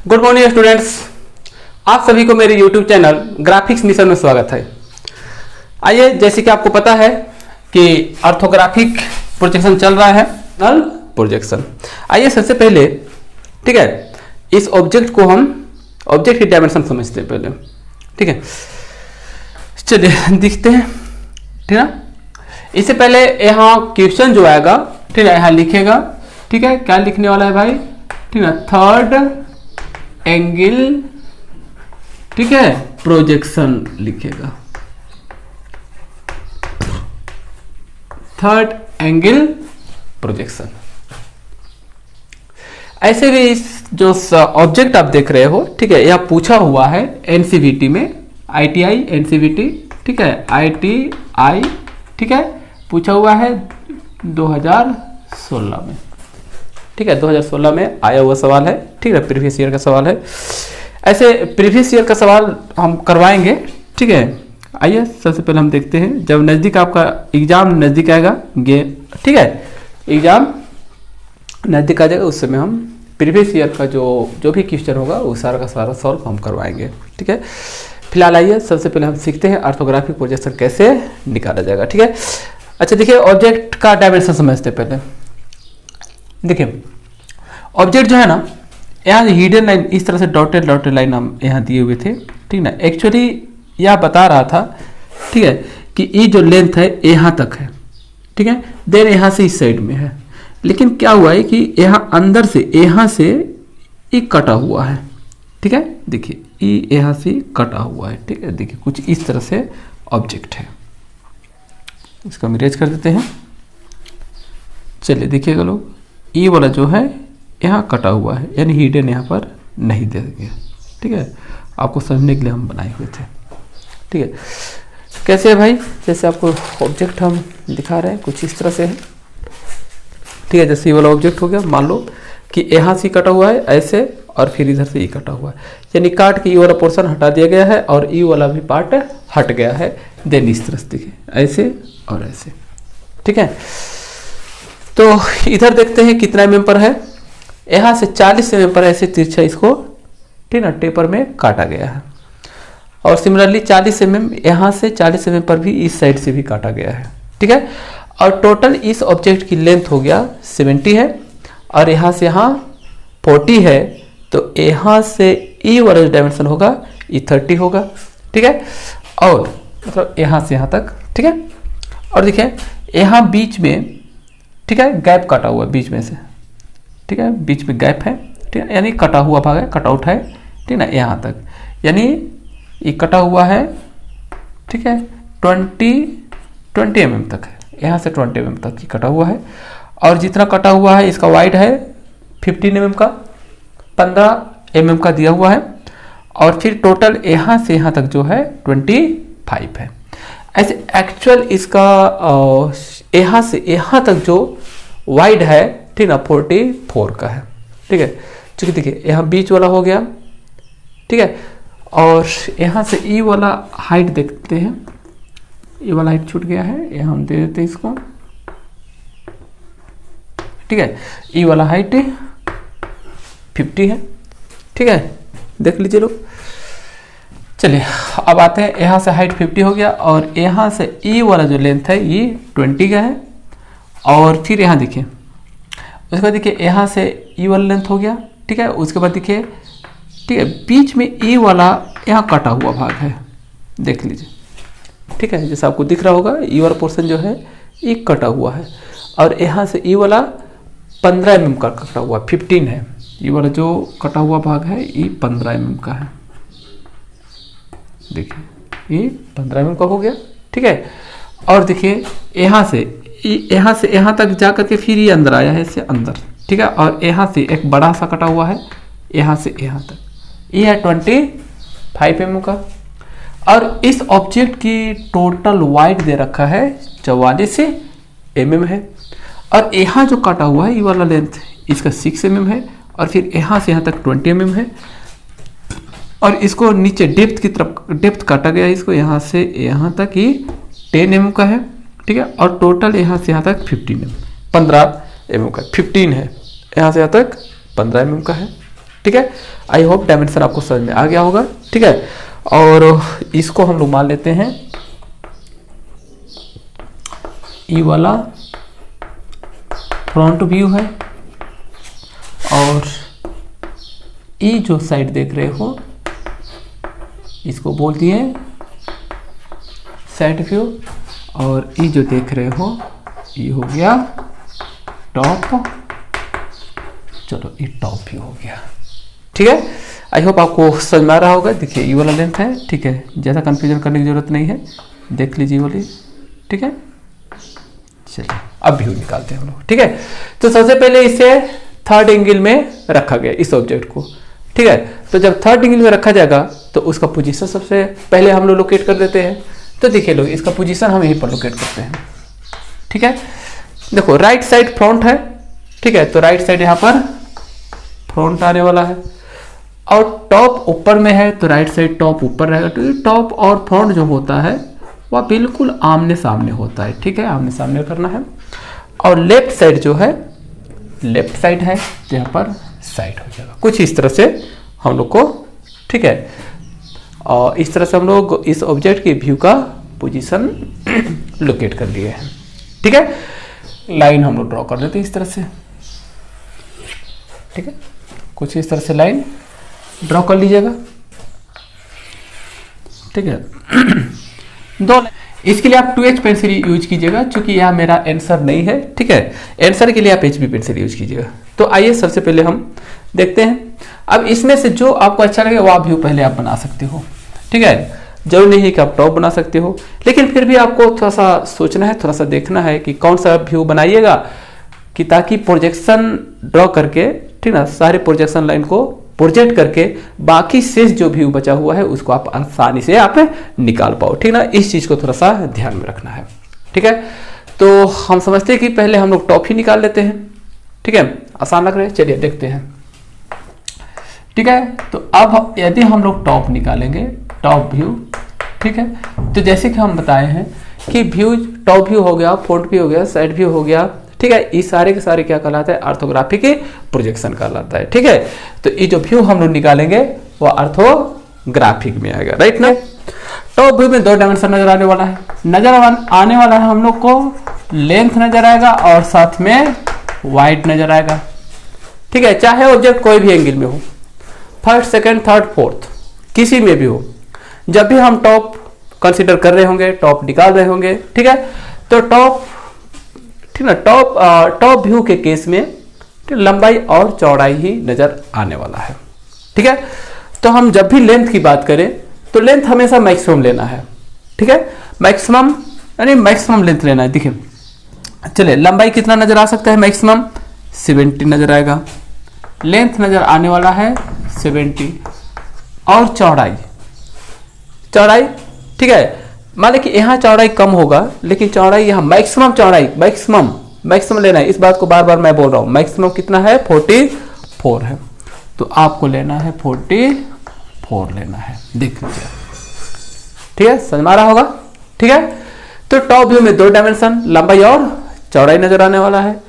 Good morning students, आप सभी को मेरे YouTube चैनल ग्राफिक्स मिशन में स्वागत है। आइए, जैसे कि आपको पता है कि ऑर्थोग्राफिक प्रोजेक्शन चल रहा है, नल प्रोजेक्शन। आइए सबसे पहले, ठीक है, इस ऑब्जेक्ट को हम ऑब्जेक्ट की डायमेंशन समझते हैं पहले। ठीक है, चलिए दिखते हैं। ठीक है, इससे पहले यहाँ क्वेश्चन जो आएगा, ठीक है, यहाँ लिखेगा। ठीक है, क्या लिखने वाला है भाई? ठीक है, थर्ड एंगल, ठीक है, प्रोजेक्शन लिखेगा। Third angle projection. ऐसे भी इस जो ऑब्जेक्ट आप देख रहे हो, ठीक है, यह पूछा हुआ है एनसीवीटी में, आईटीआई एनसीवीटी, ठीक है, आईटीआई, ठीक है, पूछा हुआ है 2016 में। ठीक है, 2016 में आया हुआ सवाल है। ठीक है, प्रीवियस ईयर का सवाल है। ऐसे प्रीवियस ईयर का सवाल हम करवाएंगे। ठीक है, आइए सबसे पहले हम देखते हैं, जब नज़दीक आपका एग्जाम नज़दीक आएगा, ठीक है, एग्जाम नज़दीक आ जाएगा, उस समय हम प्रीवियस ईयर का जो भी क्वेश्चन होगा वो सारा का सारा सॉल्व हम करवाएंगे। ठीक है, फिलहाल आइए सबसे पहले हम सीखते हैं ऑर्थोग्राफिक प्रोजेक्शन कैसे निकाला जाएगा। ठीक है, अच्छा देखिए, ऑब्जेक्ट का डायमेंशन समझते पहले। देखिए, ऑब्जेक्ट जो है ना, यहाँ हिडन लाइन इस तरह से डॉटेड लाइन हम यहाँ दिए हुए थे। ठीक ना, एक्चुअली यह बता रहा था, ठीक है, कि ये जो लेंथ है यहाँ तक है। ठीक है, देन यहाँ से इस साइड में है, लेकिन क्या हुआ है कि यहाँ अंदर से यहाँ से ये कटा हुआ है। ठीक है, देखिए ये यहाँ से कटा हुआ है। ठीक है, देखिए कुछ इस तरह से ऑब्जेक्ट है। इसको हम इरेज कर देते हैं। चलिए देखिएगा लोग, ये वाला जो है यहाँ कटा हुआ है, यानी हिडन यहाँ पर नहीं देंगे। ठीक है, आपको समझने के लिए हम बनाए हुए थे। ठीक है, कैसे है भाई? जैसे आपको ऑब्जेक्ट हम दिखा रहे हैं, कुछ इस तरह से है। ठीक है, जैसे ये वाला ऑब्जेक्ट हो गया, मान लो कि यहाँ से कटा हुआ है ऐसे, और फिर इधर से ये कटा हुआ है, यानी काट के ये वाला पोर्शन हटा दिया गया है और ये वाला भी पार्ट हट गया है। देन इस तरह से देखिए, ऐसे और ऐसे। ठीक है, तो इधर देखते हैं कितना mm पर है। यहाँ से 40 mm पर ऐसे तिरछा इसको, ठीक ना, टेपर में काटा गया है। और सिमिलरली 40 mm यहाँ से 40 mm पर भी इस साइड से भी काटा गया है। ठीक है, और टोटल इस ऑब्जेक्ट की लेंथ हो गया 70 है, और यहाँ से यहाँ 40 है, तो यहाँ से ई वाला जो डायमेंशन होगा ये 30 होगा। ठीक है, और मतलब यहाँ से यहाँ तक। ठीक है, और देखिए यहाँ बीच में, ठीक है, गैप काटा हुआ बीच में से। ठीक है, बीच में गैप है। ठीक है, यानी कटा हुआ भाग है, कटआउट है। ठीक ना, यहाँ तक, यानी ये कटा हुआ है। ठीक है, 20 mm तक है, यहाँ से 20 mm तक ही कटा हुआ है। और जितना कटा हुआ है इसका वाइड है 15 mm का, 15 mm का दिया हुआ है। और फिर टोटल यहाँ से यहाँ तक जो है 25 है। ऐसे एक्चुअल इसका यहाँ से यहाँ तक जो वाइड है, ठीक ना, 44 का है। ठीक है, चूंकि देखिए यहाँ बीच वाला हो गया। ठीक है, और यहाँ से ई वाला हाइट देखते हैं, ये वाला हाइट छूट गया है, यहाँ हम दे देते हैं इसको। ठीक है, ई वाला हाइट 50 है। ठीक है, देख लीजिए लोग। चलिए अब आते हैं, यहाँ से हाइट 50 हो गया, और यहाँ से ई वाला जो लेंथ है ये 20 का है। और फिर यहाँ देखिए, उसके बाद देखिए यहाँ से ई वाला लेंथ हो गया। ठीक है, उसके बाद देखिए, ठीक है, बीच में ई वाला यहाँ कटा हुआ भाग है, देख लीजिए। ठीक है, जैसे आपको दिख रहा होगा, ई वाला पोर्शन जो है ये कटा हुआ है, और यहाँ से ई वाला 15 mm का कटा हुआ, 15 है। ये वाला जो कटा हुआ भाग है ये 15 mm का है। देखिए ये 15 mm का हो गया। ठीक है, और देखिए यहाँ से यहाँ तक जा करके फिर ये अंदर आया है, इससे अंदर। ठीक है, और यहाँ से एक बड़ा सा कटा हुआ है, यहाँ से यहाँ तक, ये है 25 mm का। और इस ऑब्जेक्ट की टोटल वाइड दे रखा है 44 mm है। और यहाँ जो काटा हुआ है ये वाला लेंथ इसका 6 mm है, और फिर यहाँ से यहाँ तक 20 mm है। और इसको नीचे डेप्थ की तरफ, डेप्थ काटा गया है इसको, यहाँ से यहाँ तक ही 10 mm का है। ठीक है, और टोटल यहाँ से यहाँ तक 15 mm का, 15 है, यहाँ से यहाँ तक 15 mm का है। ठीक है, आई होप डायमेंशन आपको समझ में आ गया होगा। ठीक है, और इसको हम लोग मान लेते हैं ई वाला फ्रंट व्यू है, और ई जो साइड देख रहे हो इसको बोल दिए साइड व्यू, और ई जो देख रहे हो ये हो गया टॉप, चलो ये टॉप व्यू हो गया। ठीक है, आई होप आपको समझ में आ रहा होगा। देखिए ये वाला लेंथ है, ठीक है, ज़्यादा कंफ्यूजन करने की जरूरत नहीं है, देख लीजिए वाली। ठीक है, चलिए अब व्यू निकालते हैं हम लोग। ठीक है, तो सबसे पहले इसे थर्ड एंगल में रखा गया इस ऑब्जेक्ट को। ठीक है, तो जब थर्ड एंगल में रखा जाएगा तो उसका पोजीशन सबसे पहले हम लोग लोकेट कर देते हैं। तो देखिए लोग, इसका पोजीशन हम यहीं पर लोकेट करते हैं। ठीक है, देखो राइट साइड फ्रंट है, ठीक है, तो राइट साइड यहाँ पर फ्रंट आने वाला है, और टॉप ऊपर में है तो राइट साइड टॉप ऊपर रहेगा। तो ये टॉप और फ्रंट जो होता है वह बिल्कुल आमने सामने होता है। ठीक है, आमने सामने करना है। और लेफ्ट साइड जो है, लेफ्ट साइड है तो यहाँ पर साइड हो जाएगा कुछ इस तरह से हम लोग को। ठीक है, और इस तरह से हम लोग इस ऑब्जेक्ट के व्यू का पोजीशन लोकेट कर लिए हैं। ठीक है, लाइन हम लोग ड्रॉ कर देते हैं इस तरह से। ठीक है, कुछ इस तरह से लाइन ड्रॉ कर लीजिएगा। ठीक है, दो, इसके लिए आप 2H पेंसिल यूज कीजिएगा, क्योंकि यह मेरा आंसर नहीं है। ठीक है, आंसर के लिए आप HB पेंसिल यूज कीजिएगा। तो आइए सबसे पहले हम देखते हैं। अब इसमें से जो आपको अच्छा लगे वह व्यू पहले आप बना सकते हो। ठीक है, जरूर नहीं है कि आप टॉप बना सकते हो, लेकिन फिर भी आपको थोड़ा सा सोचना है, थोड़ा सा देखना है कि कौन सा व्यू बनाइएगा, कि ताकि प्रोजेक्शन ड्रॉ करके, ठीक ना, सारे प्रोजेक्शन लाइन को प्रोजेक्ट करके बाकी शेष जो व्यू बचा हुआ है उसको आप आसानी से आप निकाल पाओ। ठीक ना, इस चीज को थोड़ा सा ध्यान में रखना है। ठीक है, तो हम समझते हैं कि पहले हम लोग टॉप ही निकाल लेते हैं। ठीक है, आसान लग रहा है, चलिए देखते हैं। ठीक है, तो अब यदि हम लोग टॉप निकालेंगे, टॉप व्यू, ठीक है, तो जैसे कि हम बताए हैं कि व्यू, टॉप व्यू हो गया, फ्रंट व्यू हो गया, साइड व्यू हो गया। ठीक है, ये सारे के सारे क्या कहलाता है, ऑर्थोग्राफिक प्रोजेक्शन कहलाता है। ठीक है, तो ये जो व्यू हम लोग निकालेंगे वो ऑर्थोग्राफिक में आएगा, राइट ना। टॉप व्यू में दो डायमेंशन नजर आने वाला है, आने वाला है हम लोग को लेंथ नजर आएगा और साथ में वाइड नजर आएगा। ठीक है, चाहे ऑब्जेक्ट कोई भी एंगल में हो, फर्स्ट, सेकेंड, थर्ड, फोर्थ, किसी में भी हो, जब भी हम टॉप कंसीडर कर रहे होंगे, टॉप निकाल रहे होंगे। ठीक है, तो टॉप, ठीक ना, टॉप व्यू के केस में लंबाई और चौड़ाई ही नजर आने वाला है। ठीक है, तो हम जब भी लेंथ की बात करें तो लेंथ हमेशा मैक्सिमम लेना है। ठीक है, मैक्सिमम यानी मैक्सिमम लेंथ लेना है। देखिए चलिए, लंबाई कितना नजर आ सकता है, मैक्सिमम 70 नजर आएगा, लेंथ नजर आने वाला है 70, और चौड़ाई, ठीक है, मान लें कि यहाँ चौड़ाई कम होगा, लेकिन चौड़ाई यहाँ मैक्सिमम चौड़ाई, मैक्सिमम लेना है। इस बात को बार बार मैं बोल रहा हूँ, मैक्सिमम कितना है, 44 है, तो आपको लेना है 44 लेना है। देख लीजिए, ठीक है, समझ में आ रहा होगा। ठीक है, तो टॉप व्यू में दो डायमेंशन, लंबाई और चौड़ाई नजर आने वाला है,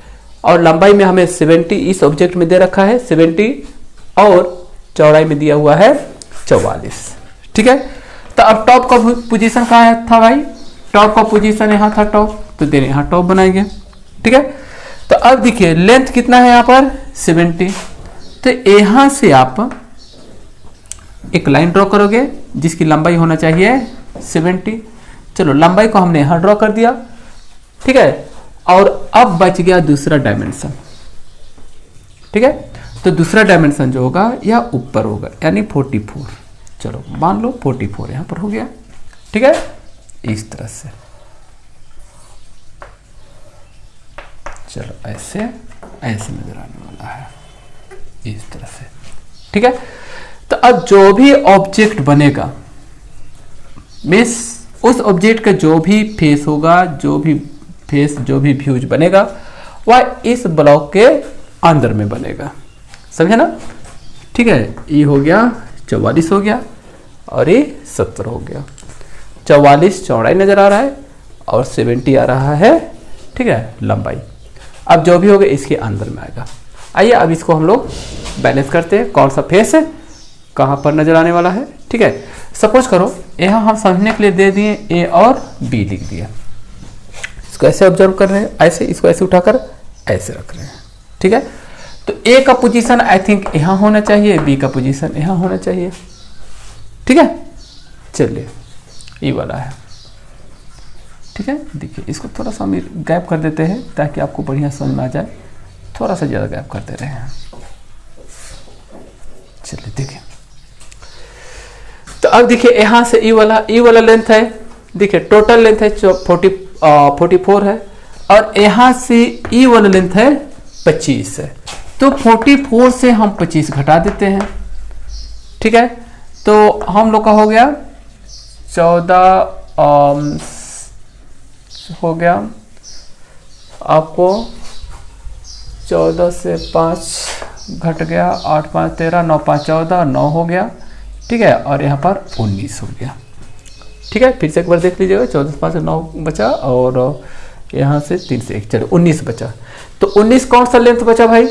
और लंबाई में हमें 70 इस ऑब्जेक्ट में दे रखा है 70, और चौड़ाई में दिया हुआ है 44। ठीक है, तो अब टॉप का पोजीशन कहाँ था भाई, टॉप का पोजीशन यहाँ था टॉप, तो देने यहाँ टॉप बनाएंगे। ठीक है, तो अब देखिए लेंथ कितना है यहाँ पर 70, तो यहाँ से आप एक लाइन ड्रॉ करोगे जिसकी लंबाई होना चाहिए 70। चलो लंबाई को हमने यहाँ ड्रॉ कर दिया। ठीक है, और अब बच गया दूसरा डायमेंशन। ठीक है, तो दूसरा डायमेंशन जो होगा यह ऊपर होगा, यानी 44। चलो मान लो 44 यहां पर हो गया। ठीक है, इस तरह से, चलो ऐसे नजर आने वाला है इस तरह से। ठीक है, तो अब जो भी ऑब्जेक्ट बनेगा, मिस उस ऑब्जेक्ट का जो भी फेस होगा, जो भी व्यूज बनेगा वह इस ब्लॉक के अंदर में बनेगा, समझे ना। ठीक है, ये हो गया 44 हो गया, और ये 70 हो गया। 44 चौड़ाई नजर आ रहा है और 70 आ रहा है, ठीक है, लंबाई। अब जो भी होगा इसके अंदर में आएगा। आइए अब इसको हम लोग बैलेंस करते हैं कौन सा फेस है कहाँ पर नजर आने वाला है। ठीक है, सपोज करो यहाँ हम समझने के लिए दे दिए ए और बी लिख दिया, इसको ऐसे ऑब्जर्व कर रहे हैं, ऐसे इसको ऐसे उठाकर ऐसे रख रहे हैं। ठीक है, तो ए का पोजीशन आई थिंक यहाँ होना चाहिए, बी का पोजीशन यहाँ होना चाहिए। ठीक है, चलिए ये वाला है। ठीक है, देखिए इसको थोड़ा सा हम गैप कर देते हैं ताकि आपको बढ़िया समझ में आ जाए, थोड़ा सा ज़्यादा गैप कर दे रहे हैं। चलिए देखिए, तो अब देखिए यहाँ से ई वाला लेंथ है, देखिए टोटल लेंथ है 44 है, और यहाँ से ई वाला लेंथ है 25 है, तो 44 से हम 25 घटा देते हैं। ठीक है, तो हम लोग का हो गया 14 हो गया आपको 14 से 5 घट गया, 8 5 13, 9 5 14, 9 हो गया। ठीक है, और यहाँ पर 19 हो गया। ठीक है, फिर से एक बार देख लीजिएगा, 14 से 5 से 9 बचा, और यहाँ से 3 से 1, चलो 19 बचा। तो 19 कौन सा लेंथ बचा भाई,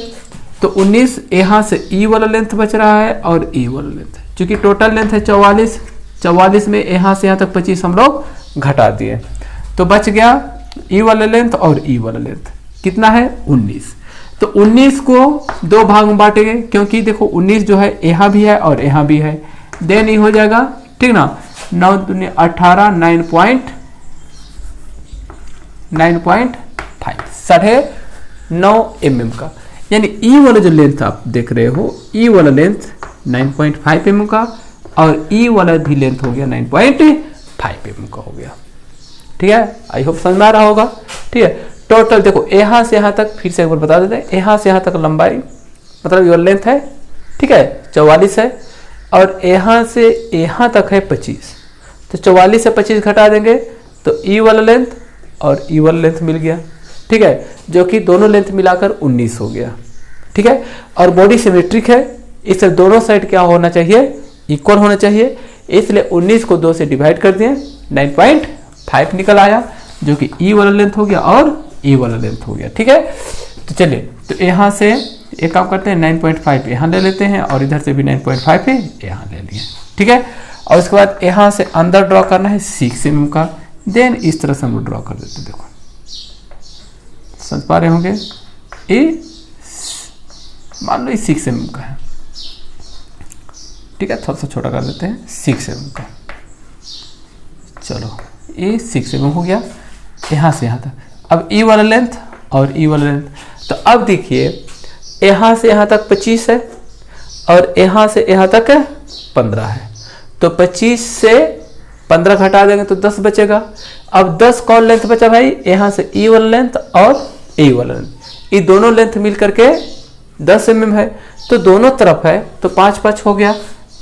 तो 19 यहाँ से ई वाला लेंथ बच रहा है और ई वाला लेंथ, चूंकि टोटल लेंथ है 44 में यहाँ से यहाँ तक 25 हम लोग घटा दिए, तो बच गया ई वाला लेंथ और ई वाला लेंथ कितना है 19। तो 19 को 2 भाग में बांटेंगे, क्योंकि देखो 19 जो है यहाँ भी है और यहाँ भी है, देन ही हो जाएगा। ठीक ना, 9 दूनी 18, 9.5 9.5 का, यानी ई वाला जो लेंथ आप देख रहे हो, ई वाला लेंथ 9.5 mm का, और ई वाला भी लेंथ हो गया 9.5 mm का हो गया। ठीक है, आई होप समझ में आ रहा होगा। ठीक है, टोटल देखो यहाँ से यहाँ तक, फिर से एक बार बता देते हैं, यहाँ से यहाँ तक लंबाई मतलब ये लेंथ है। ठीक है, 44 है, और यहाँ से यहाँ तक है 25, तो 44 से 25 घटा देंगे तो ई वाला लेंथ और ई वाला लेंथ मिल गया। ठीक है, जो कि दोनों लेंथ मिलाकर 19 हो गया। ठीक है, और बॉडी सिमेट्रिक है, इससे दोनों साइड क्या होना चाहिए, इक्वल होना चाहिए, इसलिए 19 को 2 से डिवाइड कर दिए, 9.5 निकल आया, जो कि ई वाला लेंथ हो गया और ई वाला लेंथ हो गया। ठीक है, तो चलिए, तो यहाँ से एक काम करते हैं, 9.5 यहाँ ले लेते हैं, और इधर से भी 9.5 है यहाँ ले लिए। ठीक है, और उसके बाद यहाँ से अंदर ड्रॉ करना है 6 mm का, देन इस तरह से हम ड्रॉ कर देते हैं। देखो समझ पा रहे होंगे, ये मान लो ये 6 mm का है। ठीक है, थोड़ा सा छोटा कर देते हैं, 6 mm का, चलो ये 6 mm हो गया यहाँ से यहाँ तक। अब ई वाला लेंथ और ई वाला लेंथ, तो अब देखिए यहाँ से यहाँ तक 25 है, और यहाँ से यहाँ तक 15 है, तो 25 से 15 घटा देंगे तो 10 बचेगा। अब 10 कौन लेंथ बचा भाई, यहाँ से ई वाला लेंथ और ई वाला लेंथ, ये दोनों लेंथ मिल करके 10 mm है, तो दोनों तरफ है तो 5 5 हो गया,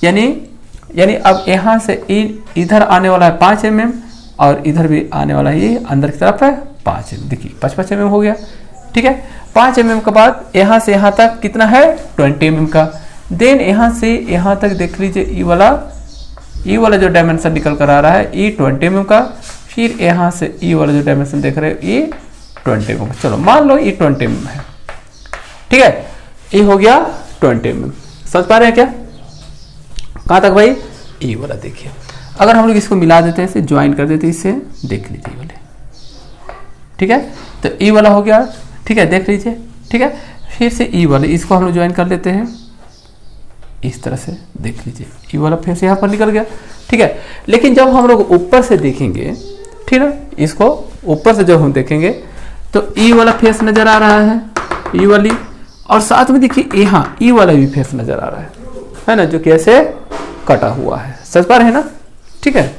यानी अब यहाँ से इधर आने वाला है 5 mm, और इधर भी आने वाला है ये अंदर की तरफ है 5 mm, देखिए 5 mm हो गया। ठीक है, 5 mm के बाद यहाँ से यहाँ तक कितना है 20 mm का, देन यहाँ से यहाँ तक देख लीजिए ई वाला जो डायमेंशन निकल कर आ रहा है ई 20 mm का, फिर यहाँ से ई वाला जो डायमेंशन देख रहे हो ई 20 mm का, चलो मान लो ई 20 mm है। ठीक है, ये हो गया 20 mm, समझ पा रहे हैं क्या, कहाँ तक भाई, ई वाला। देखिए अगर हम लोग इसको मिला देते हैं, इसे ज्वाइन कर देते हैं, इससे देख लीजिए वाले। ठीक है, तो ई वाला हो गया। ठीक है, देख लीजिए। ठीक है, फिर से ई वाले, इसको हम लोग ज्वाइन कर लेते हैं इस तरह से, देख लीजिए ई वाला फिर से यहाँ पर निकल गया। ठीक है, लेकिन जब हम लोग ऊपर से देखेंगे, ठीक है, इसको ऊपर से जब हम देखेंगे तो ई वाला फेस नजर आ रहा है, ई वाली, और साथ में देखिए यहाँ ई वाला भी फेस नजर आ रहा है ना, जो कि ऐसे कटा हुआ है, समझ पा रहे हैं ना। ठीक है,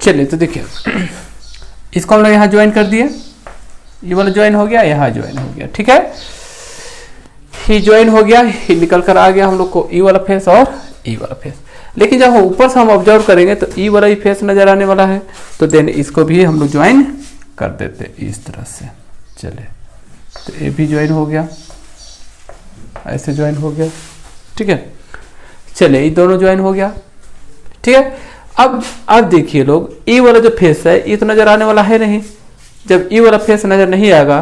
चलिए तो देखिए इसको हम लोग यहाँ ज्वाइन कर दिए, ये वाला ज्वाइन हो गया, यहाँ ज्वाइन हो गया। ठीक है, ही ज्वाइन हो गया, ही निकल कर आ गया हम लोग को ई वाला फेस और ई वाला फेस। लेकिन जब ऊपर से हम ऑब्जर्व करेंगे तो ई वाला ही फेस नजर आने वाला है, तो देन इसको भी हम लोग ज्वाइन कर देते इस तरह से। चले, तो ये भी ज्वाइन हो गया, ऐसे ज्वाइन हो गया। ठीक है, चले ये दोनों ज्वाइन हो गया। ठीक है, अब देखिए लोग, ई वाला जो फेस है ये तो नजर आने वाला है नहीं। जब ई वाला फेस नजर नहीं आएगा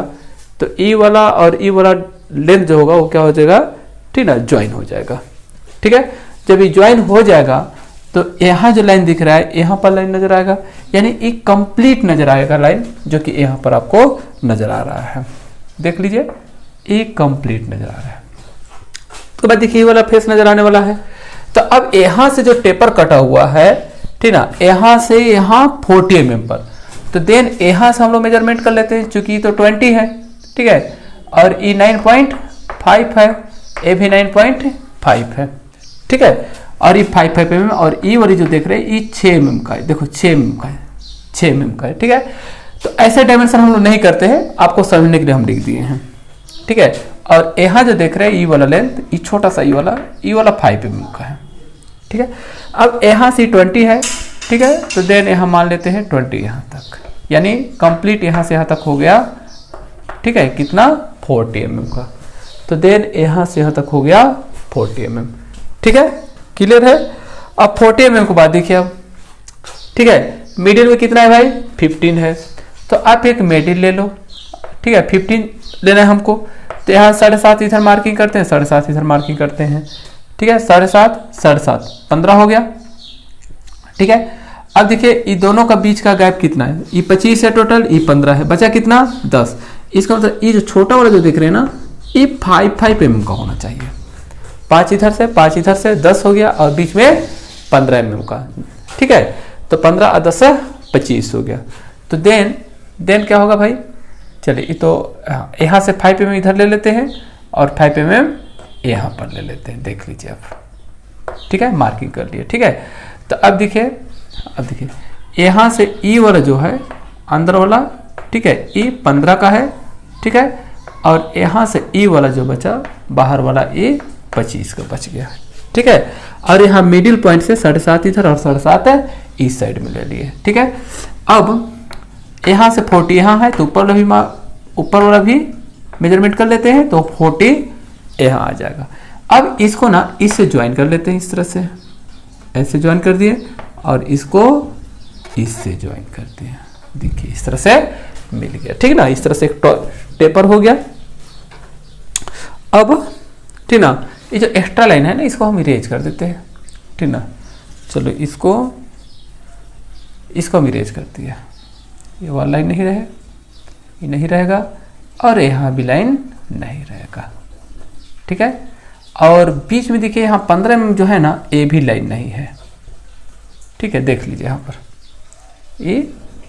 तो ई वाला और ई वाला लेंथ जो होगा वो क्या हो जाएगा, ठीक ना, ज्वाइन हो जाएगा। ठीक है, जब ये ज्वाइन हो जाएगा तो यहाँ जो लाइन दिख रहा है यहाँ पर लाइन नजर आएगा, यानी एक कंप्लीट नजर आएगा लाइन, जो कि यहाँ पर आपको नजर आ रहा है। देख लीजिए, एक कंप्लीट नजर आ रहा है। तो बाद देखिए ये वाला फेस नजर आने वाला है। तो अब यहाँ से जो टेपर कटा हुआ है, ठीक ना, यहाँ से यहाँ 40 mm पर, तो देन यहाँ से हम लोग मेजरमेंट कर लेते हैं, चूंकि तो 20 है, ठीक है, और ई 9.5 है, ए भी 9.5 है, ठीक है, और ये 5 mm, और ई वाली जो देख रहे हैं ये 6 mm का है। देखो 6 mm का है, 6 mm का है, ठीक है। तो ऐसे डायमेंशन हम लोग नहीं करते हैं, आपको समझने के लिए हम लिख दिए हैं, ठीक है। और यहाँ जो देख रहे हैं ई वाला लेंथ, ये छोटा सा ई वाला 5 mm का है, ठीक है। अब यहाँ से 20 है, ठीक है, तो देन यहाँ मान लेते हैं 20 यहाँ तक, यानी कंप्लीट यहाँ से यहाँ तक हो गया, ठीक है, कितना, 40 mm का। तो देन यहाँ से यहाँ तक हो गया 40 mm, ठीक है, क्लियर है। अब 40 mm को बाद देखिए अब, ठीक है, मिडिल में कितना है भाई, 15 है, तो आप एक मिडिल ले लो, ठीक है, 15 लेना है हमको। तो यहाँ 7.5 इधर मार्किंग करते हैं, 7.5 इधर मार्किंग करते हैं, ठीक है, 7.5 15 हो गया, ठीक है। अब देखिए ये दोनों का बीच का गैप कितना है, ये 25 है टोटल, ये 15 है, बचा कितना, 10। इसका मतलब ये जो छोटा वाला जो देख रहे हैं ना, ये 5 mm का होना चाहिए। 5 इधर से 5 इधर से 10 हो गया, और बीच में 15 mm का, ठीक है। तो 15 और 10 से 25 हो गया। तो देन क्या होगा भाई, चलिए ये तो यहाँ से 5 mm इधर ले लेते हैं, और 5 mm यहाँ पर ले लेते हैं, देख लीजिए आप, ठीक है, मार्किंग कर लिए, ठीक है। तो अब देखिए यहाँ से ई वाला जो है अंदर वाला, ठीक है, ई 15 का है, ठीक है, और यहाँ से ई वाला जो बचा बाहर वाला ये 25 का बच गया, ठीक है। और यहाँ मिडिल पॉइंट से 7.5 इधर और 7.5 इस साइड में ले लिए, ठीक है। अब यहाँ से 40 यहाँ है, तो ऊपर वाला भी मेजरमेंट कर लेते हैं, तो 40 यहाँ आ जाएगा। अब इसको ना इससे ज्वाइन कर लेते हैं, इस तरह से ऐसे ज्वाइन कर दिए, और इसको इससे ज्वाइन करते हैं, देखिए इस तरह से मिल गया, ठीक ना, इस तरह से एक टेपर हो गया। अब ठीक ना, ये जो एक्स्ट्रा लाइन है ना, इसको हम इरेज कर देते हैं, ठीक ना। चलो इसको हम इरेज कर दिया, ये वाला लाइन नहीं रहे, ये नहीं रहेगा, और यहाँ भी लाइन नहीं रहेगा, ठीक है। और बीच में देखिए यहाँ 15 mm जो है ना, ये भी लाइन नहीं है, ठीक है, देख लीजिए यहाँ पर ये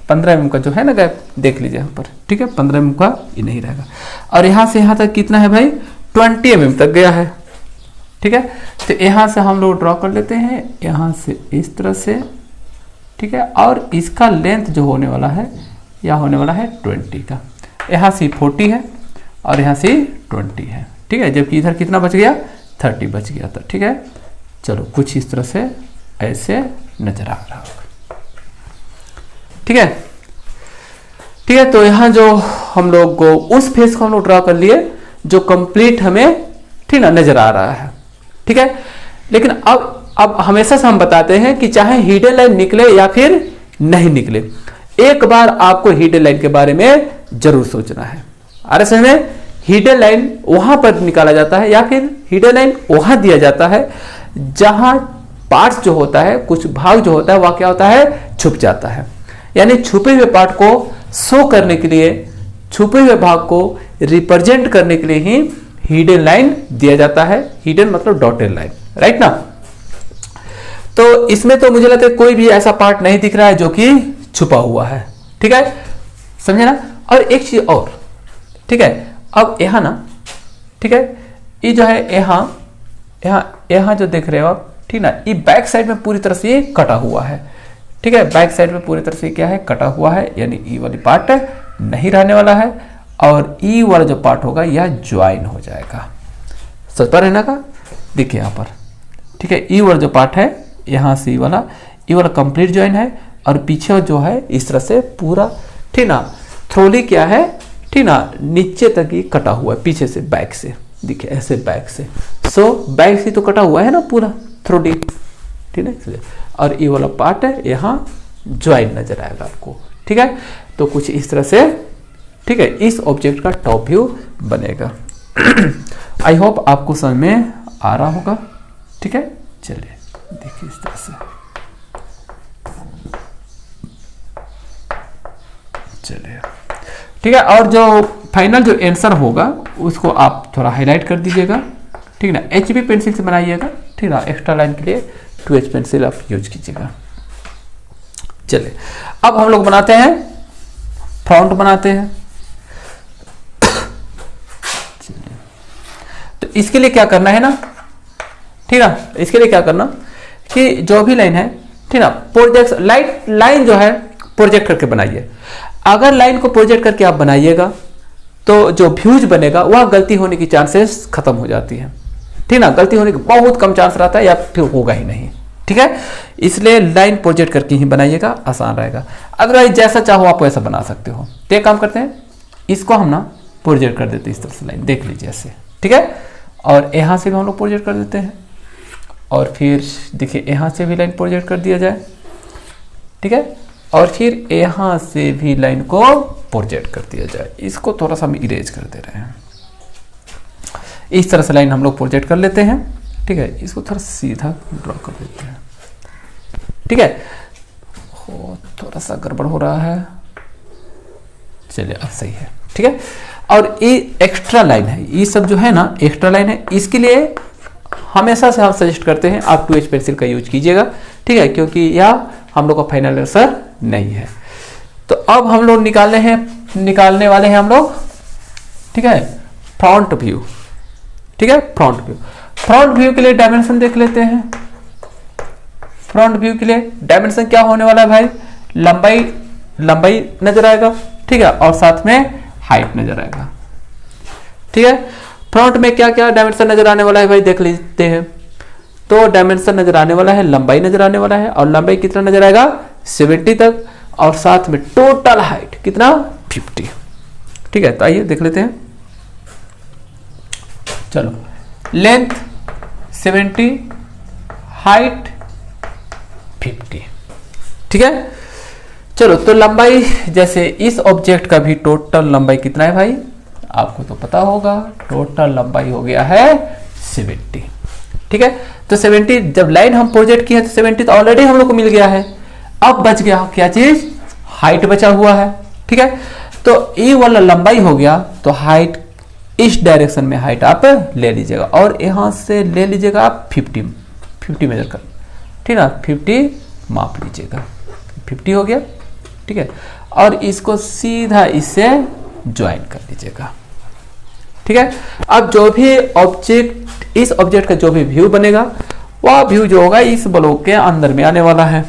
15 mm का जो है ना गैप, देख लीजिए यहाँ पर, ठीक है, 15 mm का ये नहीं रहेगा। और यहाँ से यहाँ तक कितना है भाई, 20 mm तक गया है, ठीक है। तो यहाँ से हम लोग ड्रॉ कर लेते हैं, यहाँ से इस तरह से, ठीक है, और इसका लेंथ जो होने वाला है, यह होने वाला है 20 का। यहाँ से 40 है, और यहाँ से 20 है, ठीक है, जबकि इधर कितना बच गया, 30 बच गया था, ठीक है। चलो कुछ इस तरह से ऐसे नजर आ रहा होगा, ठीक है, ठीक है। तो यहाँ जो हम लोग को उस फेस को हम लोग ड्रॉ कर लिए जो कंप्लीट हमें, ठीक ना, नजर आ रहा है, ठीक है। लेकिन अब हमेशा से हम बताते हैं कि चाहे हिडन लाइन निकले या फिर नहीं निकले, एक बार आपको हिडन लाइन के बारे में जरूर सोचना है। अरे समझ में, हिडन लाइन वहां पर निकाला जाता है, या फिर हिडन लाइन वहां दिया जाता है जहां पार्ट्स जो होता है, कुछ भाग जो होता है, वह क्या होता है, छुप जाता है। यानी छुपे हुए पार्ट को शो करने के लिए, छुपे हुए भाग को रिप्रेजेंट करने के लिए ही हिडन लाइन दिया जाता है। हिडन मतलब डॉटेड लाइन, राइट ना। तो इसमें तो मुझे लगता है कोई भी ऐसा पार्ट नहीं दिख रहा है जो कि छुपा हुआ है, ठीक है, समझे ना। और एक चीज और, ठीक है, अब यहाँ ना, ठीक है, ये जो है यहाँ जो देख रहे हो आप, ठीक ना, ये बैक साइड में पूरी तरह से ये कटा हुआ है, ठीक है, बैक साइड में पूरी तरह से क्या है, कटा हुआ है, यानी ई वाली पार्ट नहीं रहने वाला है, और ई वाला जो पार्ट होगा यह ज्वाइन हो जाएगा। समझ पा रहे ना का, देखिए यहाँ पर, ठीक है, ई वाला जो पार्ट है यहाँ से ई वाला कंप्लीट ज्वाइन है, और पीछे जो है इस तरह से पूरा, ठीक ना, थ्रोली क्या है, ठीक ना, नीचे तक ही कटा हुआ है, पीछे से बैक से, देखिए ऐसे बैक से, सो बैक से तो कटा हुआ है ना पूरा थ्रोली, ठीक है। और ये वाला पार्ट है यहाँ ज्वाइन नजर आएगा आपको। ठीक है, तो कुछ इस तरह से, ठीक है, इस ऑब्जेक्ट का टॉप व्यू बनेगा। आई होप आपको समझ में आ रहा होगा। ठीक है, चलिए देखिए इस तरह से, चलिए ठीक है। और जो फाइनल जो आंसर होगा उसको आप थोड़ा हाईलाइट कर दीजिएगा, ठीक है ना। HB पेंसिल से बनाइएगा, ठीक है ना। एक्स्ट्रा लाइन के लिए 2H पेंसिल आप यूज कीजिएगा। चलिए अब हम लोग बनाते हैं, फ्रंट बनाते हैं। तो इसके लिए क्या करना है ना, ठीक है, इसके लिए क्या करना कि जो भी लाइन है, ठीक है, प्रोजेक्ट लाइन जो है प्रोजेक्ट करके बनाइए। अगर लाइन को प्रोजेक्ट करके आप बनाइएगा तो जो व्यूज बनेगा वह गलती होने की चांसेस खत्म हो जाती है, ठीक ना। गलती होने का बहुत कम चांस रहता है या फिर होगा ही नहीं, ठीक है। इसलिए लाइन प्रोजेक्ट करके ही बनाइएगा, आसान रहेगा। अदरवाइज जैसा चाहो आप वैसा बना सकते हो। तो एक काम करते हैं, इसको हम ना प्रोजेक्ट कर देते हैं इस तरह से, लाइन देख लीजिए ऐसे, ठीक है। और यहाँ से भी हम लोग प्रोजेक्ट कर देते हैं, और फिर देखिए यहाँ से भी लाइन प्रोजेक्ट कर दिया जाए, ठीक है। और फिर यहाँ से भी लाइन को प्रोजेक्ट कर दिया जाए। इसको थोड़ा सा हम इरेज कर दे रहे हैं। इस तरह से लाइन हम लोग प्रोजेक्ट कर लेते हैं, ठीक है। इसको थोड़ा सीधा ड्रॉ कर देते हैं, ठीक है। थोड़ा सा गड़बड़ हो रहा है, चलिए अब सही है, ठीक है। और ये एक्स्ट्रा लाइन है, ये सब जो है ना एक्स्ट्रा लाइन है। इसके लिए हमेशा से हम सजेस्ट करते हैं आप 2H पेंसिल का यूज कीजिएगा, ठीक है, क्योंकि यह हम लोग का फाइनल आंसर नहीं है। तो अब हम लोग निकालने वाले हैं हम लोग, ठीक है, फ्रंट व्यू, ठीक है। फ्रंट व्यू के लिए डायमेंशन देख लेते हैं। फ्रंट व्यू के लिए डायमेंशन क्या होने वाला है भाई, लंबाई नजर आएगा, ठीक है, और साथ में हाइट नजर आएगा, ठीक है। फ्रंट में क्या क्या डायमेंशन नजर आने वाला है भाई देख लेते हैं। तो डायमेंशन नजर आने वाला है, लंबाई नजर आने वाला है, और लंबाई कितना नजर आएगा 70 तक, और साथ में टोटल हाइट कितना 50, ठीक है। तो आइए देख लेते हैं, चलो लेंथ 70, हाइट 50, ठीक है। चलो तो लंबाई, जैसे इस ऑब्जेक्ट का भी टोटल लंबाई कितना है भाई, आपको तो पता होगा, टोटल लंबाई हो गया है 70, ठीक है। तो 70 जब लाइन हम प्रोजेक्ट किए तो 70 तो ऑलरेडी हम लोग को मिल गया है। अब बच गया क्या चीज, हाइट बचा हुआ है, ठीक है। तो ये वाला लंबाई हो गया, तो हाइट इस डायरेक्शन में हाइट आप ले लीजिएगा, और यहां से ले लीजिएगा आप 50 मेजर कर, ठीक है, 50 माप लीजिएगा, 50 हो गया, ठीक है। और इसको सीधा इससे ज्वाइन कर लीजिएगा, ठीक है। अब जो भी ऑब्जेक्ट, इस ऑब्जेक्ट का जो भी व्यू बनेगा वह व्यू जो होगा इस ब्लॉक के अंदर में आने वाला है,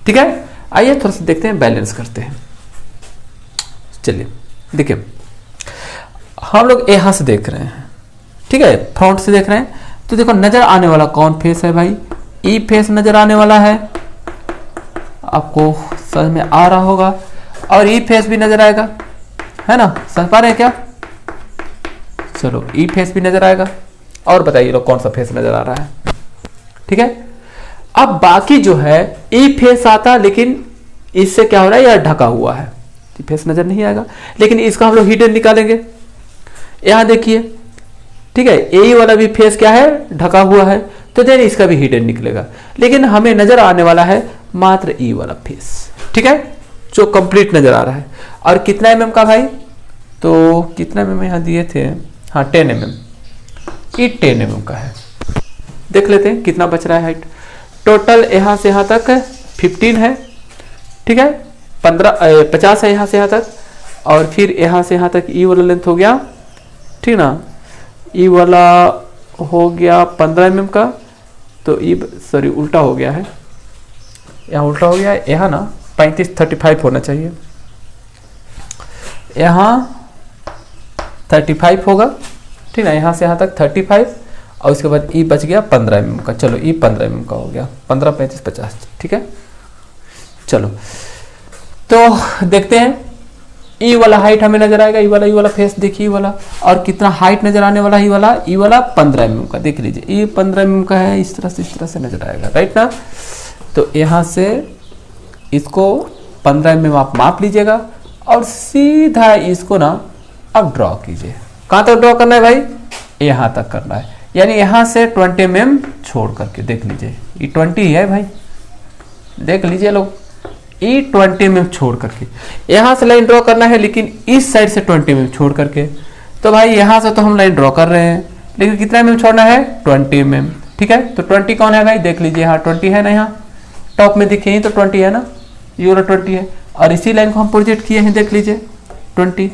ठीक है। आइए थोड़ा सा देखते हैं, बैलेंस करते हैं। चलिए देखिए, हम लोग यहां से देख रहे हैं, ठीक है, फ्रंट से देख रहे हैं। तो देखो नजर आने वाला कौन फेस है भाई, ई फेस नजर आने वाला है, आपको समझ में आ रहा होगा। और ई फेस भी नजर आएगा, है ना, समझ पा रहे हैं क्या। चलो ई फेस भी नजर आएगा, और बताइए लोग कौन सा फेस नजर आ रहा है, ठीक है। अब बाकी जो है ई फेस आता, लेकिन इससे क्या हो रहा है, यह ढका हुआ है, ई फेस नजर नहीं आएगा। लेकिन इसका हम लोग हिडन निकालेंगे, यहां देखिए, ठीक है, ए वाला भी फेस क्या है, ढका हुआ है, तो देन इसका भी हिडन निकलेगा। लेकिन हमें नजर आने वाला है मात्र ई वाला फेस, ठीक है, जो कंप्लीट नजर आ रहा है। और कितना mm का भाई, तो कितना mm यहां दिए थे, हाँ 10 mm, ये 10 mm का है। देख लेते हैं कितना बच रहा है हाइट। टोटल यहां से यहां तक 15 है, ठीक है, 50 है यहां से यहां तक, और फिर यहां से यहां तक ई वाला लेंथ हो गया, ठीक ना, ई वाला हो गया 15 mm का। तो ई सॉरी उल्टा हो गया है, यहाँ उल्टा हो गया है, यहाँ ना 35 होना चाहिए, यहाँ 35 होगा, ठीक है, यहाँ से यहाँ तक 35, और उसके बाद ई बच गया 15 mm का। चलो ई 15 mm का हो गया, 15, 35, 50, ठीक है। चलो तो देखते हैं, ई वाला हाइट हमें नजर आएगा, ई वाला फेस देखिए, ई वाला, और कितना हाइट नजर आने वाला है, ई वाला 15 mm का, देख लीजिए, ई 15 mm का है, इस तरह से नजर आएगा, राइट ना। तो यहाँ से इसको 15 mm आप माप लीजिएगा और सीधा इसको ना अब ड्रॉ कीजिए। कहाँ तक ड्रॉ करना है भाई? यहाँ तक करना है, यानी यहाँ से 20 mm छोड़ करके देख लीजिए, ये 20 ही है भाई, देख लीजिए लोग, ये 20 mm छोड़ करके यहाँ से लाइन ड्रॉ करना है, लेकिन इस साइड से 20 mm छोड़ करके। तो भाई यहाँ से तो हम लाइन ड्रॉ कर रहे हैं, लेकिन कितना mm छोड़ना है? 20 mm। ठीक है, तो 20 कौन है भाई? देख लीजिए, यहाँ 20 है ना, यहाँ टॉप में दिखे ही तो 20 है ना, ये वाला 20 है, और इसी लाइन को हम प्रोजेक्ट किए हैं, देख लीजिए 20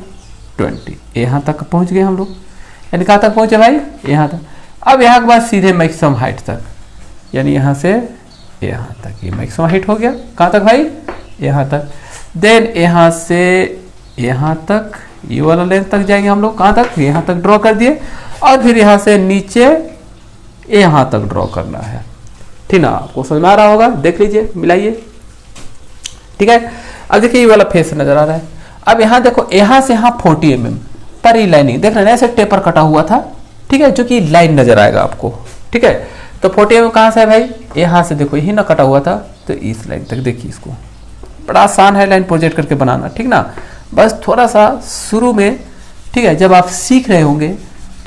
यहाँ तक पहुँच गए हम लोग, यानी कहाँ तक पहुँचे भाई? यहाँ तक। अब यहाँ के बाद सीधे मैक्सिमम हाइट तक, यानी यहाँ से यहाँ तक, ये मैक्सिमम हाइट हो गया। कहाँ तक भाई? यहाँ तक। देन यहाँ से यहाँ तक, ये वाला लेंथ तक जाएंगे हम लोग, कहाँ तक? यहाँ तक ड्रॉ कर दिए, और फिर यहाँ से नीचे यहाँ तक ड्रॉ करना है। ठीक ना, आपको समझ में आ रहा होगा, देख लीजिए, मिलाइए। ठीक है, अब देखिए ये वाला फेस नजर आ रहा है। अब यहाँ देखो, यहाँ से यहाँ 40 mm पर ही लाइनिंग देख रहे हैं, ऐसे टेपर कटा हुआ था। ठीक है, जो कि लाइन नजर आएगा आपको। ठीक है, तो 40 mm कहाँ से है भाई? यहाँ से देखो, यही ना कटा हुआ था, तो इस लाइन तक देखिए। इसको बड़ा आसान है लाइन प्रोजेक्ट करके बनाना। ठीक ना, बस थोड़ा सा शुरू में, ठीक है, जब आप सीख रहे होंगे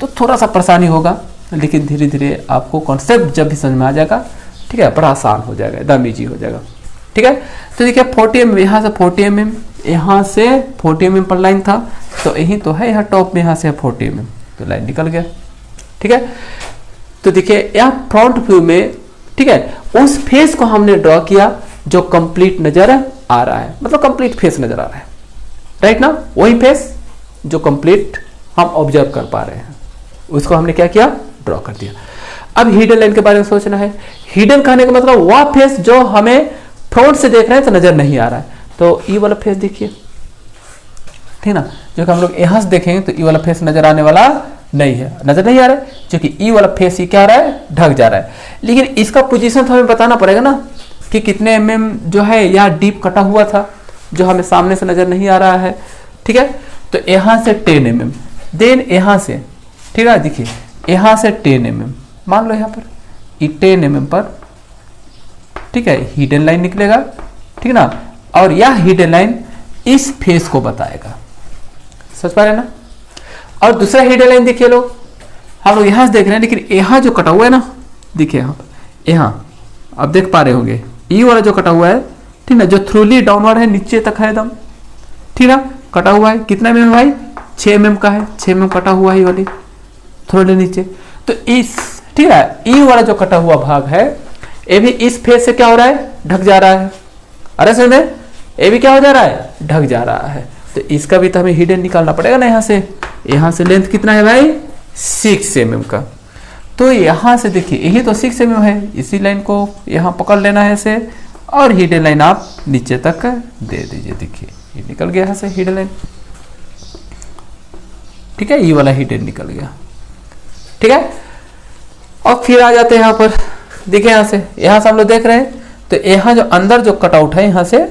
तो थोड़ा सा परेशानी होगा, लेकिन धीरे धीरे आपको कॉन्सेप्ट जब भी समझ में आ जाएगा, ठीक है, बड़ा आसान हो जाएगा, एकदम ईजी हो जाएगा। ठीक है, तो देखिए 40 mm, यहाँ से 40 mm, यहाँ से 40 mm पर लाइन था, तो यही तो है, यहाँ टॉप में यहाँ से 40 mm, तो लाइन निकल गया। ठीक है, तो देखिए यहाँ फ्रंट व्यू में, ठीक है, उस फेस को हमने ड्रॉ किया जो कंप्लीट नजर आ रहा है, मतलब कंप्लीट फेस नजर आ रहा है, राइट ना, वही फेस जो कंप्लीट हम ऑब्जर्व कर पा रहे हैं, उसको हमने क्या किया? ड्रॉ कर दिया। अब हिडन लाइन के बारे में सोचना है। हिडन कहने का मतलब वह फेस जो हमें फ्रंट से देख रहे हैं तो नजर नहीं आ रहा है, तो ये वाला फेस देखिए, ठीक ना, जो कि हम लोग यहाँ से देखेंगे तो ये वाला फेस नजर आने वाला नहीं है, नजर नहीं आ रहा है, क्योंकि ये वाला फेस ही क्या आ रहा है? ढक जा रहा है। लेकिन इसका पोजीशन तो हमें बताना पड़ेगा ना, कि कितने mm जो है यहाँ डीप कटा हुआ था, जो हमें सामने से नजर नहीं आ रहा है। ठीक है, तो यहाँ से 10 mm, देन यहाँ से, ठीक है, देखिए यहाँ से 10 mm, मान लो यहाँ पर ये 10 mm पर, ठीक है, हिडन लाइन निकलेगा। ठीक ना, और यह हिडन लाइन इस फेस को बताएगा, समझ पा रहे ना। और दूसरा हिडन लाइन देखिए लोग, हम लोग यहाँ से देख रहे हैं, लेकिन यहाँ जो कटा हुआ है ना, देखिए यहाँ आप देख पा रहे होंगे, ये वाला जो कटा हुआ है, ठीक ना, जो थ्रूली डाउनवर्ड है, नीचे तक है एकदम, ठीक ना, कटा हुआ है। कितना mm भाई? 6 mm का है, 6 mm कटा हुआ है, ये वाली थोड़े नीचे। तो इस, ठीक है, ये वाला जो कटा हुआ भाग है, ये भी इस फेस से क्या हो रहा है? ढक जा रहा है। अरे समझ में, ये भी क्या हो जा रहा है? ढक जा रहा है। तो इसका भी तो हमें हिडन निकालना पड़ेगा ना। यहाँ से लेंथ कितना है भाई? 6 mm का। तो यहाँ से देखिए, यही तो 6 mm है, इसी लाइन को यहाँ पकड़ लेना है ऐसे, और हिडन लाइन आप नीचे तक दे दीजिए। देखिए ये निकल गया यहाँ से हिडन लाइन, ठीक है, ये वाला हिडन निकल गया। ठीक है, और फिर आ जाते हैं यहाँ पर, देखिए यहाँ से हम लोग देख रहे हैं, तो यहाँ जो अंदर जो कटआउट है यहाँ से,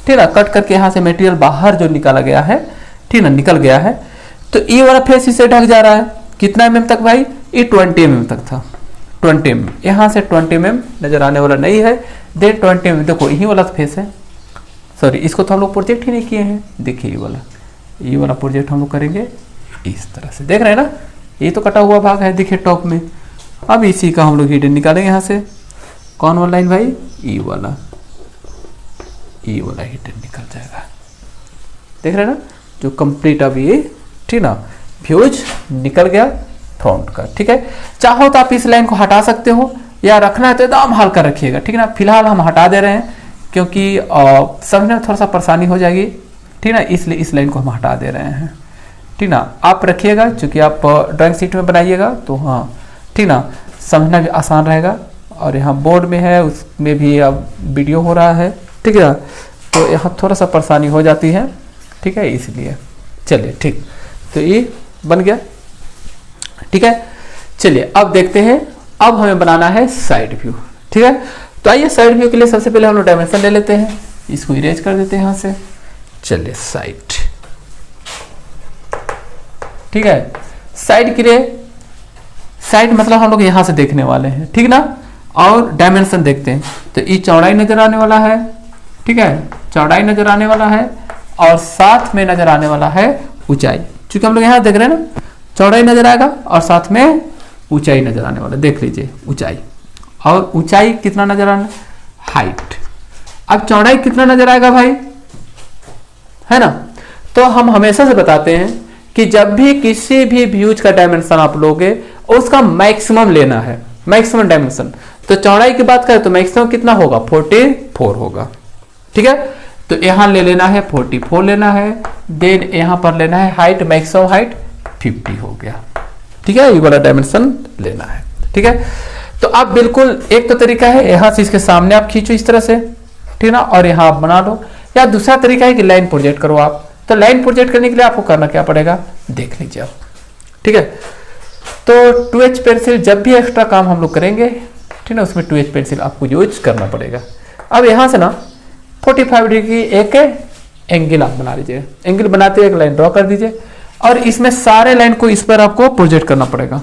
ठीक है, कट करके यहाँ से मटेरियल बाहर जो निकाला गया है, ठीक है, निकल गया है। तो ये वाला फेस इससे ढक जा रहा है। कितना mm तक भाई? ये 20 mm तक था, 20 mm। यहाँ से 20 mm नजर आने वाला नहीं है, देन 20 mm, देखो यही वाला फेस है, सॉरी इसको तो हम लोग प्रोजेक्ट ही नहीं किए हैं। देखिए ये वाला प्रोजेक्ट हम लोग करेंगे इस तरह से, देख रहे हैं ना, ये तो कटा हुआ भाग है, देखिए टॉप में। अब इसी का हम लोग हिडन निकालेंगे यहाँ से। कौन वाला लाइन भाई? ई वाला हिडन निकल जाएगा, देख रहे हैं ना, जो कंप्लीट अब ये, ठीक ना, फ्यूज निकल गया फ्रंट का। ठीक है, चाहो तो आप इस लाइन को हटा सकते हो, या रखना है तो एकदम हल्का रखिएगा। ठीक है ना, फिलहाल हम हटा दे रहे हैं, क्योंकि समझने में थोड़ा सा परेशानी हो जाएगी, ठीक ना, इसलिए इस लाइन को हम हटा दे रहे हैं। ठीक ना, आप रखिएगा, क्योंकि आप ड्राइंग शीट में बनाइएगा तो हाँ, ठीक ना, समझना भी आसान रहेगा। और यहाँ बोर्ड में है, उसमें भी अब वीडियो हो रहा है, ठीक है, तो यहाँ थोड़ा सा परेशानी हो जाती है, ठीक है, इसलिए। चलिए ठीक, तो ये बन गया। ठीक है, चलिए अब देखते हैं, अब हमें बनाना है साइड व्यू। ठीक है, तो आइए साइड व्यू के लिए सबसे पहले हम लोग डायमेंशन ले लेते हैं, इसको इरेज कर देते हैं यहाँ से। चलिए साइड, ठीक है, साइड के लिए, साइड मतलब हम लोग यहाँ से देखने वाले हैं, ठीक ना, और डायमेंशन देखते हैं तो ये चौड़ाई नजर आने वाला है, ठीक है, चौड़ाई नजर आने वाला है और साथ में नजर आने वाला है ऊंचाई। क्योंकि हम लोग यहाँ देख रहे हैं ना, चौड़ाई नजर आएगा और साथ में ऊंचाई नजर आने वाला, देख लीजिए ऊंचाई। और ऊंचाई कितना नजर आना, हाइट। अब चौड़ाई कितना नजर आएगा भाई, है ना। तो हम हमेशा से बताते हैं कि जब भी किसी भी व्यूज का डायमेंशन आप लोगे उसका मैक्सिमम लेना है, मैक्सिमम डायमेंशन। तो चौड़ाई की बात करें तो मैक्सिमम कितना होगा, 44 होगा, ठीक है। तो यहां ले लेना है 44 लेना है, देन यहां पर लेना है हाइट, मैक्सिमम हाइट 50 हो गया, ठीक है। ये वाला डायमेंशन लेना है, ठीक है। तो आप बिल्कुल, एक तो तरीका है यहां से इसके सामने आप खींचो इस तरह से, ठीक है ना, और यहां आप बना लो। या दूसरा तरीका है कि लाइन प्रोजेक्ट करो आप। तो लाइन प्रोजेक्ट करने के लिए आपको करना क्या पड़ेगा, देख लीजिए आप, ठीक है। तो 2H पेंसिल जब भी एक्स्ट्रा काम हम लोग करेंगे, ठीक है, उसमें 2H पेंसिल आपको यूज करना पड़ेगा। अब यहां से ना 45 डिग्री की एक एंगल आप बना लीजिए, एंगल बनाते हुए एक लाइन ड्रॉ कर दीजिए और इसमें सारे लाइन को इस पर आपको प्रोजेक्ट करना पड़ेगा।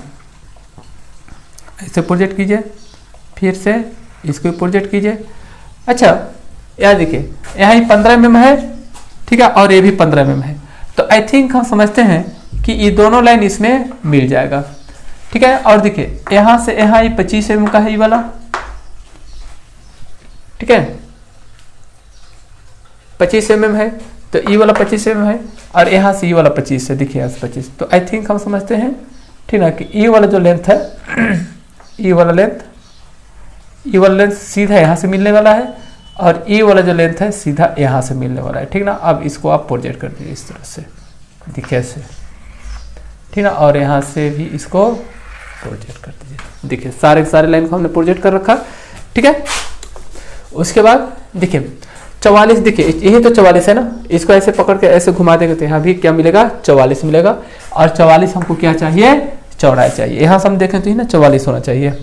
ऐसे प्रोजेक्ट कीजिए, फिर से इसको प्रोजेक्ट कीजिए। अच्छा, यहाँ देखिए, यहाँ ही 15 mm है, ठीक है, और ये भी 15 mm है। तो आई थिंक हम समझते हैं कि ये दोनों लाइन इसमें मिल जाएगा, ठीक है। और देखिए यहाँ से यहाँ ये 25 mm का है ये वाला, ठीक है, 25 mm है। तो ये वाला 25 mm है और यहाँ से ये वाला 25 है, देखिए यहाँ से 25। तो आई थिंक हम समझते हैं, ठीक है, कि ये वाला जो लेंथ है, ये वाला लेंथ सीधा यहाँ से मिलने वाला है और ये वाला जो लेंथ है सीधा यहाँ से मिलने वाला है, ठीक ना। अब इसको आप प्रोजेक्ट कर दीजिए इस तरह से, देखिए ऐसे, ठीक ना, और यहाँ से भी इसको प्रोजेक्ट कर दीजिए। देखिए सारे लाइन को हमने प्रोजेक्ट कर रखा, ठीक है। उसके बाद देखिए 44, देखिए यही तो 44 है ना, इसको ऐसे पकड़ के ऐसे घुमा देंगे तो यहाँ भी क्या मिलेगा, 44 मिलेगा। और 44 हमको क्या चाहिए, चौड़ाई चाहिए। यहाँ से हम देखें तो ही ना 44 होना चाहिए।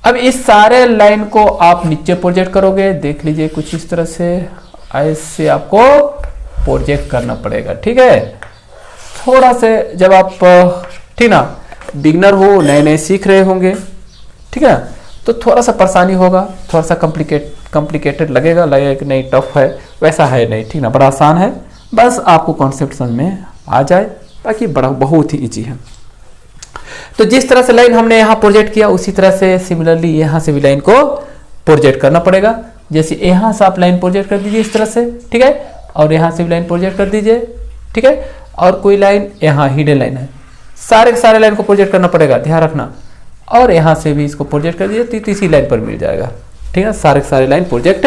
अब इस सारे लाइन को आप नीचे प्रोजेक्ट करोगे, देख लीजिए कुछ इस तरह से, ऐसे आपको प्रोजेक्ट करना पड़ेगा, ठीक है। थोड़ा से जब आप, ठीक ना, बिगनर हो, नए नए सीख रहे होंगे, ठीक है, तो थोड़ा सा परेशानी होगा, थोड़ा सा कॉम्प्लिकेटेड लगेगा कि नहीं टफ है, वैसा है नहीं, ठीक ना, बड़ा आसान है। बस आपको कॉन्सेप्ट समझ में आ जाए, बाकी बड़ा बहुत ही ईजी है। तो जिस तरह से लाइन हमने यहाँ प्रोजेक्ट किया उसी तरह से सिमिलरली यहाँ से भी लाइन को प्रोजेक्ट करना पड़ेगा। जैसे यहाँ से आप लाइन प्रोजेक्ट कर दीजिए इस तरह से, ठीक है, और यहाँ से भी लाइन प्रोजेक्ट कर दीजिए, ठीक है। और कोई लाइन यहाँ हिडन लाइन है, सारे के सारे लाइन को प्रोजेक्ट करना पड़ेगा, ध्यान रखना। और यहाँ से भी इसको प्रोजेक्ट कर दीजिए, तीसरी लाइन पर मिल जाएगा, ठीक है। सारे के सारे लाइन प्रोजेक्ट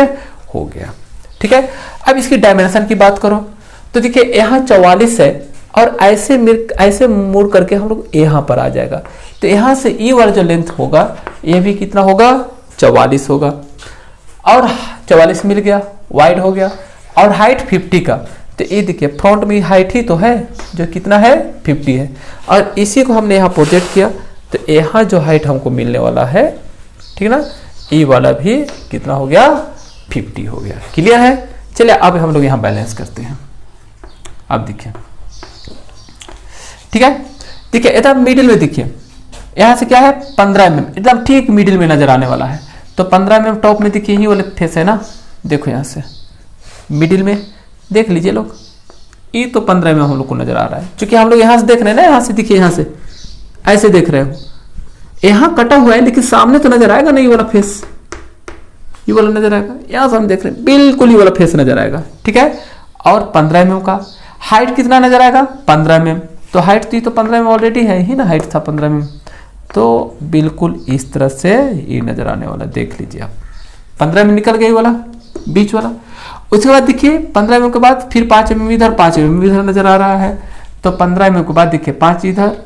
हो गया, ठीक है। अब इसकी डायमेंशन की बात करो तो देखिए यहाँ 44 है और ऐसे मुड़ करके हम लोग यहाँ पर आ जाएगा। तो यहाँ से ये वाला जो लेंथ होगा ये भी कितना होगा, 44 होगा। और 44 मिल गया, वाइड हो गया। और हाइट 50 का, तो ये देखिए फ्रंट में हाइट ही तो है जो कितना है, 50 है। और इसी को हमने यहाँ प्रोजेक्ट किया तो यहाँ जो हाइट हमको मिलने वाला है, ठीक ना, ये वाला भी कितना हो गया, 50 हो गया। क्लियर है। चलिए अब हम लोग यहाँ बैलेंस करते हैं। अब देखिए, ठीक है, देखिए एकदम मिडिल में, देखिए यहाँ से क्या है 15 mm, एकदम ठीक मिडिल में नजर आने वाला है। तो 15 mm टॉप में देखिए यही वाले फेस है ना, देखो यहाँ से मिडिल में देख लीजिए लोग, ये तो 15 mm हम लोग को नजर आ रहा है। क्योंकि हम लोग यहाँ से देख रहे हैं ना, यहाँ से देखिए, यहाँ से ऐसे देख रहे हो, यहाँ कटा हुआ है लेकिन सामने तो नजर आएगा ना, ये वाला फेस, ये वाला नजर आएगा। यहाँ से हम देख रहे हैं बिल्कुल ये वाला फेस नजर आएगा, ठीक है। और 15 mm का हाइट कितना नजर आएगा, 15 mm। तो हाइट तो 15 mm ऑलरेडी है ही ना, हाइट था 15 mm। तो बिल्कुल इस तरह से ये नजर आने वाला, देख लीजिए आप 15 mm निकल गई वाला बीच वाला। उसके बाद देखिए 15 mm के बाद फिर 5 mm इधर, 5 mm इधर नजर आ रहा है। तो 15 mm के बाद देखिए 5 इधर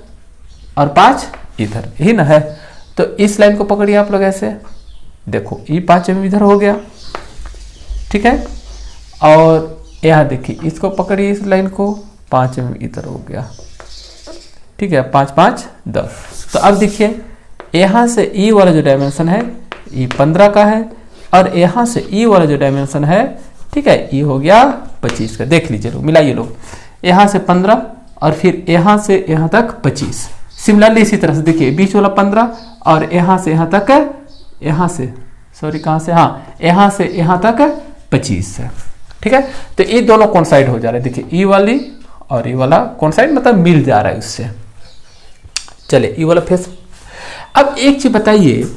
और 5 इधर, यही ना है। तो इस लाइन को पकड़िए आप लोग ऐसे, देखो ये 5 mm इधर हो गया, ठीक है। और यहाँ देखिए इसको पकड़िए, इस लाइन को, 5 mm इधर हो गया, ठीक है, 5 5 10। तो अब देखिए यहाँ से ई वाला जो डायमेंशन है ये 15 का है और यहाँ से ई वाला जो डायमेंशन है, ठीक है, ये हो गया 25 का। देख लीजिए लोग, मिलाइए लोग, यहाँ से 15 और फिर यहाँ से यहाँ तक 25। सिमिलरली इसी तरह से देखिए बीच वाला 15 और यहाँ से यहाँ तक यहाँ से, सॉरी कहाँ से, हाँ यहाँ से यहाँ तक 25 है। ठीक है, तो ये दोनों कोइंसाइड हो जा रहे हैं। देखिए ई वाली और ई वाला कोइंसाइड मतलब मिल जा रहा है उससे। चलिए ई वाला फेस। अब एक चीज बताइए,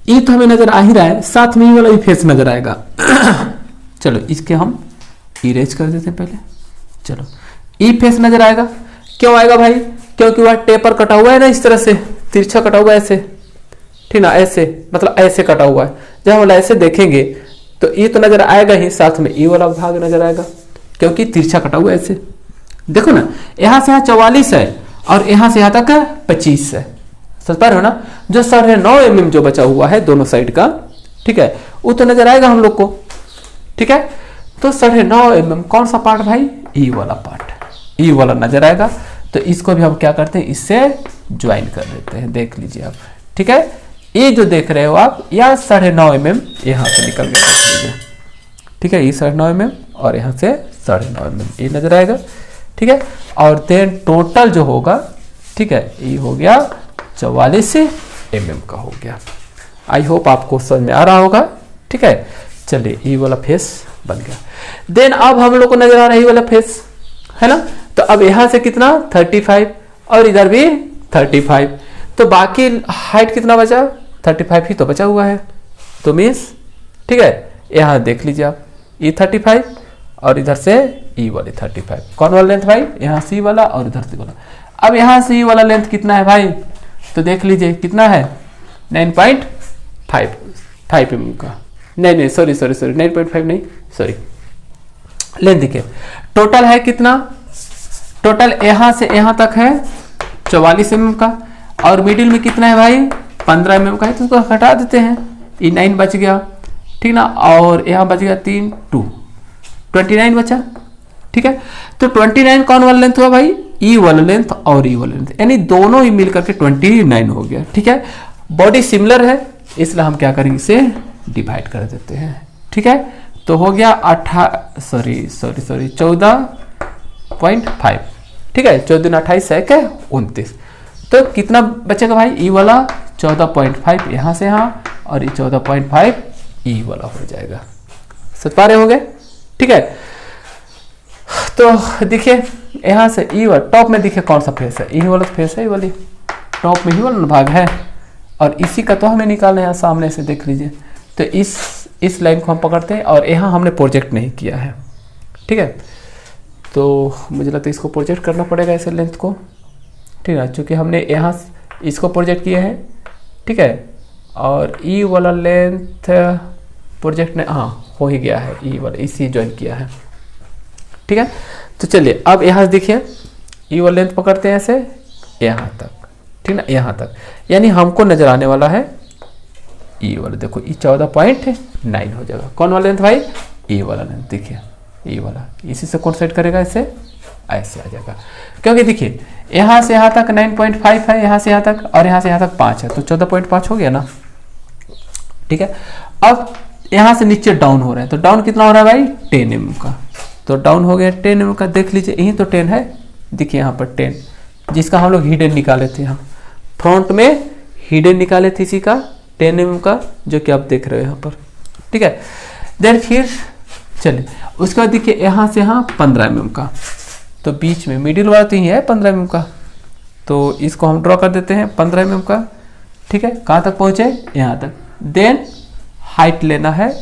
ये तो हमें नजर आ ही रहा है, साथ में ये वाला भी फेस नजर आएगा। चलो इसके हम इरेज कर देते हैं पहले। चलो ई फेस नजर आएगा, क्यों आएगा भाई? क्योंकि वह टेपर कटा हुआ है ना, इस तरह से तिरछा कटा हुआ है ऐसे, ठीक ना, ऐसे मतलब ऐसे कटा हुआ है। जब हम ऐसे देखेंगे तो ये तो नजर आएगा ही, साथ में ई वाला भाग नजर आएगा क्योंकि तिरछा कटा हुआ है ऐसे। देखो ना, यहां से यहाँ 44 है और यहां से यहाँ तक 25 है, समझ पा रहे हो ना? जो 9.5 mm जो बचा हुआ है दोनों साइड का, ठीक है, वो तो नजर आएगा हम लोग को। ठीक है, तो 9.5 mm कौन सा पार्ट भाई? ई वाला पार्ट, ई वाला नजर आएगा। तो इसको भी हम क्या करते हैं, इससे ज्वाइन कर देते हैं। देख लीजिए आप, ठीक है, ये जो देख रहे हो आप, या 9.5 mm यहाँ से निकल के देख लीजिए। ठीक है, ये 9.5 mm और यहाँ से 9.5 mm ये नजर आएगा। ठीक है, और देन टोटल जो होगा, ठीक है, ये हो गया 44 mm का हो गया। आई होप आपको समझ में आ रहा होगा। ठीक है, चलिए ये वाला फेस बन गया। देन अब हम लोग को नजर आ रहा है ये वाला फेस, है ना? तो अब यहां से कितना 35 और इधर भी 35, तो बाकी हाइट कितना बचा? 35 ही तो बचा हुआ है। तो मीन्स, ठीक है, यहां देख लीजिए आप, ये 35 और इधर से ई वाली 35। कौन वाला लेंथ भाई? यहाँ से वाला और इधर से वाला। अब यहाँ से ई वाला लेंथ कितना है भाई? तो देख लीजिए कितना है, 9.5 mm का। नहीं सॉरी 9.5 नहीं, सॉरी, लेंथ देखिए टोटल है कितना? टोटल यहाँ से यहाँ तक है 44 mm का, और मिडिल में कितना है भाई? 15 mm का है, तो उसको हटा देते हैं, ये 9 बच गया, ठीक ना, और यहाँ बच गया 3 2 29 बचा। ठीक है, तो 29 कौन वाला लेंथ हुआ भाई? ई वाला लेंथ और ई वाला लेंथ, यानी दोनों ही मिलकर के 29 हो गया। ठीक है, बॉडी सिमिलर है इसलिए हम क्या करेंगे, इसे डिवाइड कर देते हैं। ठीक है, तो हो गया 14.5। ठीक है, 14 28 है क्या 29, तो कितना बचेगा भाई? ई वाला 14.5 यहाँ से यहाँ, और ये 14.5 ई वाला हो जाएगा। समझ पा रहे होंगे? ठीक है, तो देखिए यहाँ से ई वाला टॉप में देखिए कौन सा फेस है, ई वाला फेस है, ये वाली टॉप में ही वाला भाग है, और इसी का तो हमें निकालना है सामने से। देख लीजिए, तो इस लाइन को हम पकड़ते हैं, और यहाँ हमने प्रोजेक्ट नहीं किया है। ठीक है, तो मुझे लगता है इसको प्रोजेक्ट करना पड़ेगा ऐसे लेंथ को। ठीक है, चूँकि हमने यहाँ इसको प्रोजेक्ट किया है। ठीक है, और ई वाला लेंथ प्रोजेक्ट ने, हाँ हो ही गया है, ई वाला इसी ज्वाइन किया है। ठीक है, तो चलिए अब यहाँ से देखिए, ई वाला लेंथ पकड़ते हैं ऐसे यहाँ तक, ठीक ना, यहाँ तक, यानी हमको नजर आने वाला है ई वाला। देखो ई 14.9 हो जाएगा। कौन वाला लेंथ भाई? ई वाला लेंथ। देखिए ई वाला इसी से कोइंसाइड करेगा, इससे ऐसे आ जाएगा, क्योंकि देखिए यहाँ से यहाँ तक 9.5 है, यहाँ से यहाँ तक, और यहाँ से यहाँ तक 5 है, तो 14.5 हो गया ना। ठीक है, अब यहाँ से नीचे डाउन हो रहा है, तो डाउन कितना हो रहा है भाई? 10 mm का, तो डाउन हो गया 10 mm का। देख लीजिए यही तो 10 है, देखिए यहाँ पर 10, जिसका हम लोग हिडन निकाले थे, हम फ्रंट में हिडन निकाले थे इसी का 10 mm का, जो कि आप देख रहे हो यहाँ पर। ठीक है, देन फिर चलिए उसके बाद देखिए यहाँ से यहाँ 15 mm का, तो बीच में मिडिल वाला तो ही है 15 mm का, तो इसको हम ड्रॉ कर देते हैं 15 mm का। ठीक है, कहाँ तक पहुँचे? यहाँ तक। देन हाइट लेना है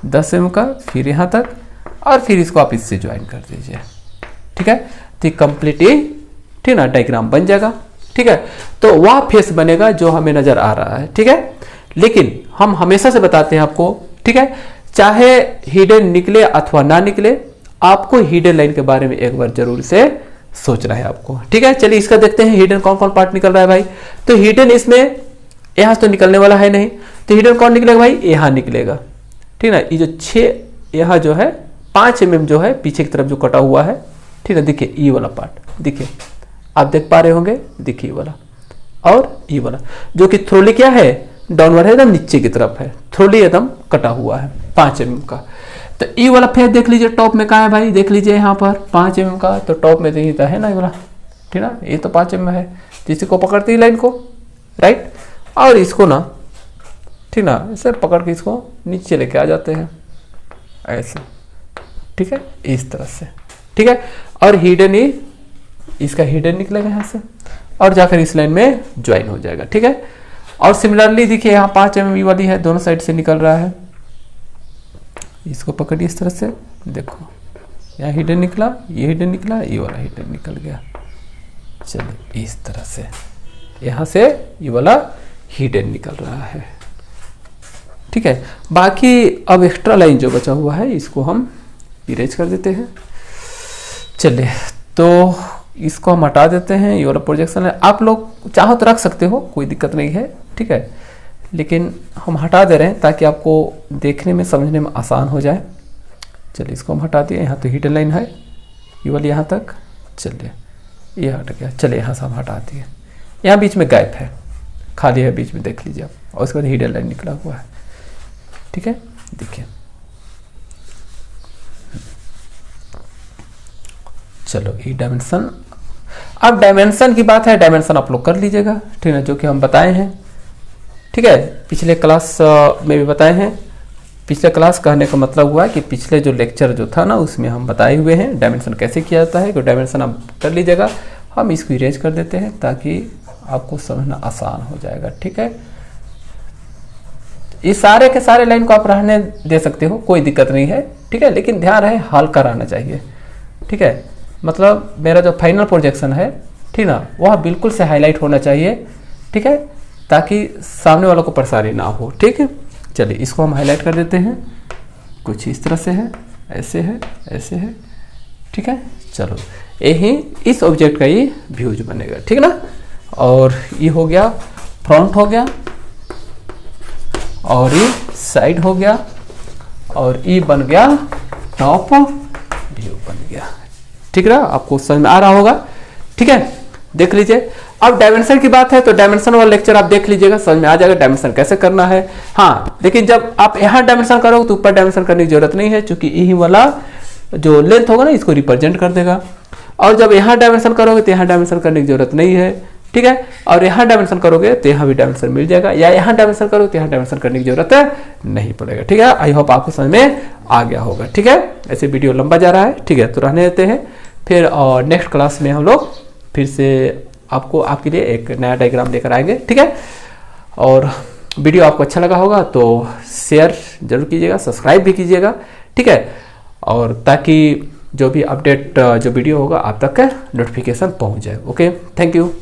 10 mm का, फिर यहाँ तक, और फिर इसको आप इससे ज्वाइन कर दीजिए। ठीक है, तो कंप्लीट ठीक ना डायग्राम बन जाएगा। ठीक है, तो वह फेस बनेगा जो हमें नजर आ रहा है। ठीक है, लेकिन हम हमेशा से बताते हैं आपको, ठीक है, चाहे हिडन निकले अथवा ना निकले, आपको हिडन लाइन के बारे में एक बार जरूर से सोचना है आपको। ठीक है, चलिए इसका देखते हैं हिडन कौन कौन पार्ट निकल रहा है भाई। तो हिडन इसमें यहाँ तो निकलने वाला है नहीं, तो हिडन कौन निकलेगा भाई? यहाँ निकलेगा। ठीक है, ये जो 6 यहाँ जो है 5 mm जो है पीछे की तरफ जो कटा हुआ है, ठीक है, देखिए ई वाला पार्ट, देखिए आप देख पा रहे होंगे, देखिए वाला और ई वाला, जो कि थ्रोली क्या है? डाउनवर्ड है, एकदम नीचे की तरफ है, थ्रोली एकदम कटा हुआ है 5 mm का। तो ई वाला फेस देख लीजिए टॉप में कहाँ है भाई? देख लीजिए यहाँ पर 5 mm का, तो टॉप में देखिए है ना ये वाला, ठीक ना, ये तो 5 mm है, जिसको पकड़ती है लाइन को, राइट, और इसको ना ठीक ना, इसे पकड़ के इसको नीचे लेके आ जाते हैं ऐसे, ठीक है, इस तरह से, ठीक है। और हिडन ही इसका हिडन निकलेगा यहाँ से और जाकर इस लाइन में ज्वाइन हो जाएगा, ठीक है। और सिमिलरली देखिए यहाँ 5 mm वाली है, दोनों साइड से निकल रहा है, इसको पकड़िए इस तरह से, देखो यहाँ हिडन निकला, ये हिडन निकला, ये वाला हिडन निकल गया। चलिए इस तरह से यहाँ से ये वाला हिडन निकल रहा है, ठीक है। बाकी अब एक्स्ट्रा लाइन जो बचा हुआ है इसको हम इरेज कर देते हैं। चलिए तो इसको हम हटा देते हैं, ये वाला प्रोजेक्शन है, आप लोग चाहो तो रख सकते हो, कोई दिक्कत नहीं है, ठीक है, लेकिन हम हटा दे रहे हैं ताकि आपको देखने में समझने में आसान हो जाए। चलिए इसको हम हटा दिए, यहाँ तो हिडन लाइन है ये वाली यहाँ तक, चलिए ये हट गया। चलिए यहाँ से हम हटा दिए, यहाँ बीच में गैप है, खाली है बीच में, देख लीजिए आप, और उसके बाद हिडन लाइन निकला हुआ है, ठीक है। देखिए चलो ये डायमेंशन, अब डायमेंशन की बात है, डायमेंशन आप लोग कर लीजिएगा, ठीक है, जो कि हम बताए हैं, ठीक है, पिछले क्लास में भी बताए हैं। पिछले क्लास कहने का मतलब हुआ कि पिछले जो लेक्चर जो था ना उसमें हम बताए हुए हैं डायमेंशन कैसे किया जाता है, तो डायमेंशन आप कर लीजिएगा। हम इसको इरेज कर देते हैं ताकि आपको समझना आसान हो जाएगा, ठीक है। इस सारे के सारे लाइन को आप रहने दे सकते हो, कोई दिक्कत नहीं है, ठीक है, लेकिन ध्यान रहे हल्का रहना चाहिए, ठीक है। मतलब मेरा जो फाइनल प्रोजेक्शन है, ठीक ना, वह बिल्कुल से हाईलाइट होना चाहिए, ठीक है, ताकि सामने वालों को परेशानी ना हो, ठीक है। चलिए इसको हम हाईलाइट कर देते हैं, कुछ इस तरह से है, ऐसे है, ऐसे है, ठीक है। चलो यही इस ऑब्जेक्ट का ये व्यूज बनेगा, ठीक ना। और ये हो गया फ्रंट हो गया, और ये साइड हो गया, और ये बन गया टॉप व्यू बन गया, ठीक है। आपको समझ में आ रहा होगा, ठीक है, देख लीजिए। अब डायमेंशन की बात है तो डायमेंशन वाला लेक्चर आप देख लीजिएगा, समझ में आ जाएगा डायमेंशन कैसे करना है। हाँ, लेकिन जब आप यहाँ डायमेंशन करोगे तो ऊपर डायमेंशन करने की जरूरत नहीं है, क्योंकि यही वाला जो लेंथ होगा ना इसको रिप्रेजेंट कर देगा। और जब यहाँ डायमेंशन करोगे तो यहाँ डायमेंशन करने की जरूरत नहीं है, ठीक है। और यहाँ डायमेंशन करोगे तो यहाँ भी डायमेंशन मिल जाएगा, या यहाँ डायमेंशन करोगे तो यहाँ डायमेंशन करने की जरूरत नहीं पड़ेगा, ठीक है। आई होप आपको समझ में आ गया होगा, ठीक है। ऐसे वीडियो लंबा जा रहा है, ठीक है, तो रहने देते हैं। फिर और नेक्स्ट क्लास में हम लोग फिर से आपके लिए एक नया डायग्राम लेकर आएंगे, ठीक है। और वीडियो आपको अच्छा लगा होगा तो शेयर जरूर कीजिएगा, सब्सक्राइब भी कीजिएगा, ठीक है, और ताकि जो भी अपडेट जो वीडियो होगा आप तक नोटिफिकेशन पहुंच जाए। Okay, thank you.